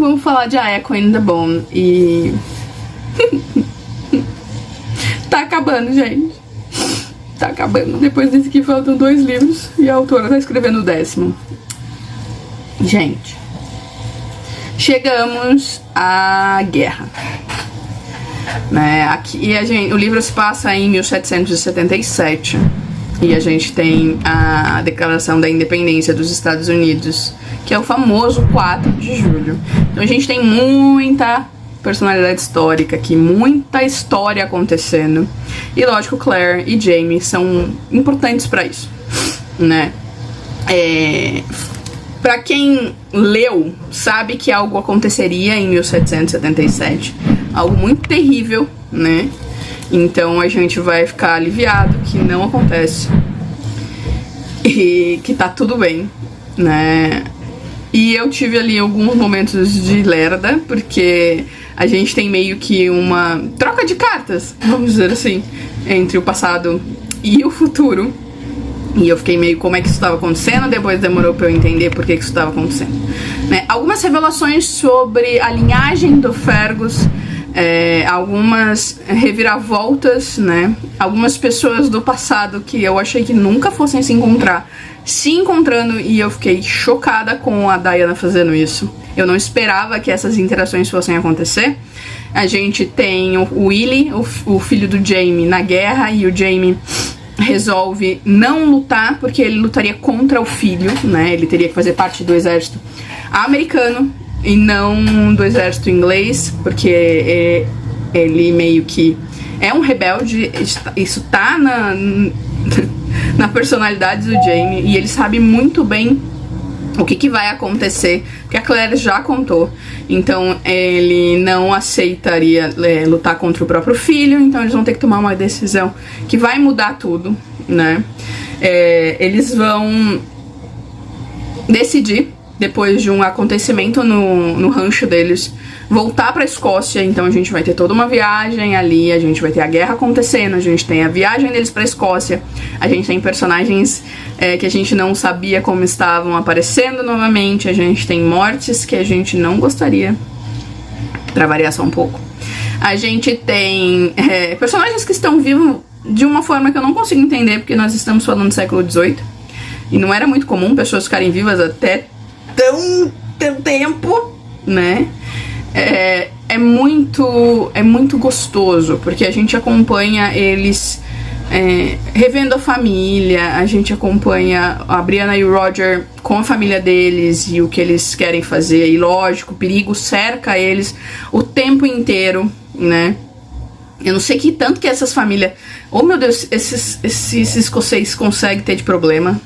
vamos falar de A Echo in the Bone. E... tá acabando, gente. Tá acabando. Depois desse aqui faltam 2 livros e a autora tá escrevendo o 10º. Gente, chegamos à guerra. Né? Aqui o livro se passa em 1777 e a gente tem a Declaração da Independência dos Estados Unidos, que é o famoso 4 de julho. Então a gente tem muita personalidade histórica aqui, muita história acontecendo. E lógico, Claire e Jamie são importantes para isso, né? Para quem leu, sabe que algo aconteceria em 1777, algo muito terrível, né? Então a gente vai ficar aliviado que não acontece e que tá tudo bem, né? E eu tive ali alguns momentos de lerda, porque a gente tem meio que uma troca de cartas, vamos dizer assim, entre o passado e o futuro. E eu fiquei meio, como é que isso estava acontecendo? Depois demorou pra eu entender por que isso estava acontecendo, né? Algumas revelações sobre a linhagem do Fergus, algumas reviravoltas, né? Algumas pessoas do passado que eu achei que nunca fossem se encontrando, e eu fiquei chocada com a Diana fazendo isso. Eu não esperava que essas interações fossem acontecer. A gente tem o Willie, o filho do Jamie, na guerra, e o Jamie resolve não lutar porque ele lutaria contra o filho, né? Ele teria que fazer parte do exército americano e não do exército inglês, porque ele meio que é um rebelde. Isso tá na personalidade do Jamie, e ele sabe muito bem o que vai acontecer, porque a Claire já contou. Então ele não aceitaria lutar contra o próprio filho, então eles vão ter que tomar uma decisão que vai mudar tudo, né? Eles vão decidir, depois de um acontecimento no rancho deles, voltar pra Escócia. Então a gente vai ter toda uma viagem ali, a gente vai ter a guerra acontecendo, a gente tem a viagem deles pra Escócia, a gente tem personagens que a gente não sabia como estavam aparecendo novamente, a gente tem mortes que a gente não gostaria, pra variar só um pouco. A gente tem personagens que estão vivos de uma forma que eu não consigo entender, porque nós estamos falando do século XVIII, e não era muito comum pessoas ficarem vivas até tão tempo, né? É muito gostoso, porque a gente acompanha eles revendo a família, a gente acompanha a Brianna e o Roger com a família deles e o que eles querem fazer, e lógico, o perigo cerca eles o tempo inteiro, né? Eu não sei que tanto que essas famílias... Oh, meu Deus, esses escoceses conseguem ter de problema,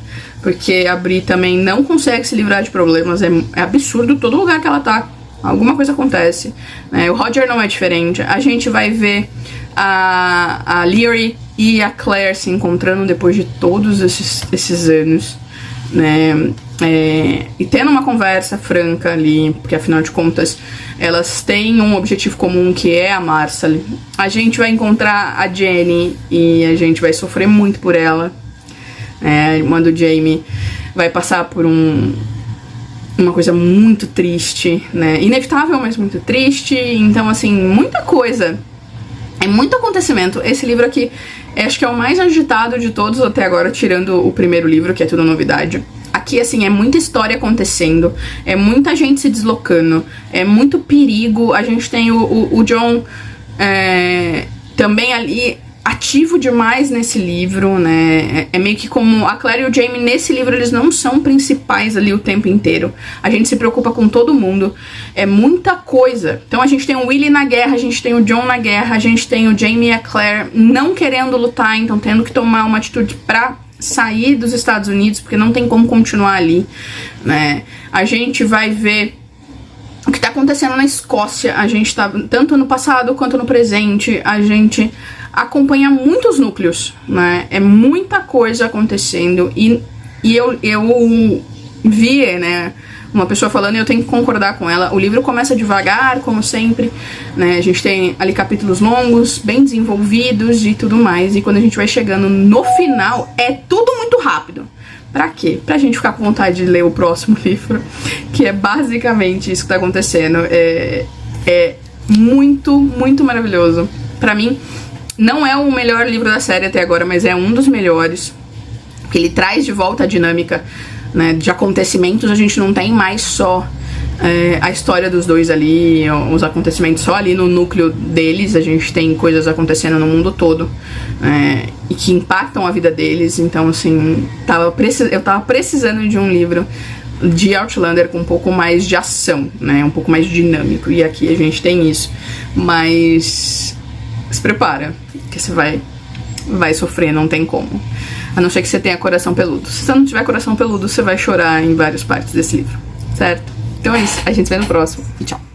porque a Bri também não consegue se livrar de problemas. É absurdo, todo lugar que ela tá, alguma coisa acontece, né? O Roger não é diferente. A gente vai ver a Leary e a Claire se encontrando depois de todos esses anos, né? E tendo uma conversa franca ali, porque afinal de contas elas têm um objetivo comum, que é a Marcelle. A gente vai encontrar a Jenny e a gente vai sofrer muito por ela. A irmã do Jamie vai passar por uma coisa muito triste, né? Inevitável, mas muito triste. Então, assim, muita coisa. É muito acontecimento. Esse livro aqui, acho que é o mais agitado de todos até agora, tirando o primeiro livro, que é tudo novidade. Aqui, assim, é muita história acontecendo, é muita gente se deslocando, é muito perigo. A gente tem o John também ali ativo demais nesse livro, né? É meio que como a Claire e o Jamie nesse livro, eles não são principais ali o tempo inteiro. A gente se preocupa com todo mundo, é muita coisa. Então a gente tem o Willie na guerra, a gente tem o John na guerra, a gente tem o Jamie e a Claire não querendo lutar, então tendo que tomar uma atitude pra sair dos Estados Unidos, porque não tem como continuar ali, né? A gente vai ver o que tá acontecendo na Escócia. A gente tá tanto no passado quanto no presente, a gente acompanha muitos núcleos, né? É muita coisa acontecendo, e eu vi, né, uma pessoa falando, e eu tenho que concordar com ela. O livro começa devagar, como sempre, né? A gente tem ali capítulos longos, bem desenvolvidos e tudo mais, e quando a gente vai chegando no final, é tudo muito rápido. Pra quê? Pra gente ficar com vontade de ler o próximo livro, que é basicamente isso que tá acontecendo. É muito, muito maravilhoso. Pra mim, não é o melhor livro da série até agora, mas é um dos melhores. Porque ele traz de volta a dinâmica, né, de acontecimentos. A gente não tem mais só a história dos dois ali, os acontecimentos só ali no núcleo deles. A gente tem coisas acontecendo no mundo todo e que impactam a vida deles. Então, assim, eu tava precisando de um livro de Outlander com um pouco mais de ação, né, um pouco mais dinâmico. E aqui a gente tem isso. Mas se prepara, que você vai sofrer, não tem como. A não ser que você tenha coração peludo. Se você não tiver coração peludo, você vai chorar em várias partes desse livro, certo? Então é isso, a gente se vê no próximo. Tchau!